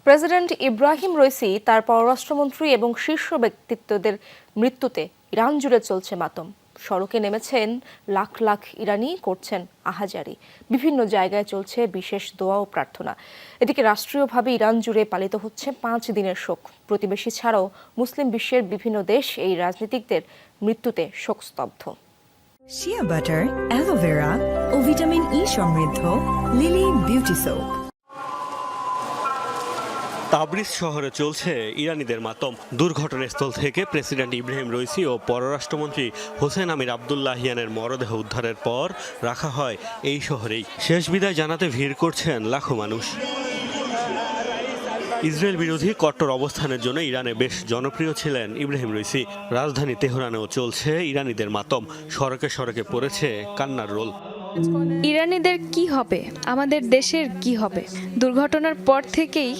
President Ibrahim Raisi তার পররাষ্ট্রমন্ত্রী এবং শীর্ষ ব্যক্তিত্বদের মৃত্যুতে ইরান জুড়ে চলছে মাতম। সড়কে নেমেছেন লাখ লাখ ইরানি, করছেন আহাজারি। বিভিন্ন জায়গায় চলছে বিশেষ দোয়া ও প্রার্থনা। এদিকে রাষ্ট্রীয়ভাবে ইরান জুড়ে পালিত হচ্ছে 5 দিনের শোক। প্রতিবেশী ছাড়াও মুসলিম বিশ্বের বিভিন্ন দেশ এই রাজনীতিকদের মৃত্যুতে শোকস্তব্ধ। শিয়া বাটার, অ্যালোভেরা ও ভিটামিন ই সমৃদ্ধ লিলি বিউটি সোপ। তাবরিজ শহরে চলছে ইরানিদের মাতম। দুর্ঘটনাস্থল থেকে প্রেসিডেন্ট ইব্রাহিম রইসি ও পররাষ্ট্রমন্ত্রী হোসেন আমির আবদুল্লাহিয়ানের মরদেহ উদ্ধারের পর রাখা হয় এই শহরেই। শেষ বিদায় জানাতে ভিড় করছেন লাখো মানুষ। ইসরায়েল বিরোধী কট্টর অবস্থানের জন্য ইরানে বেশ জনপ্রিয় ছিলেন ইব্রাহিম রইসি। রাজধানী তেহরানেও চলছে ইরানিদের মাতম। সড়কে সড়কে পড়েছে কান্নার রোল। ইরানিদের কি হবে, আমাদের দেশের কি হবে? দুর্ঘটনার পর থেকেই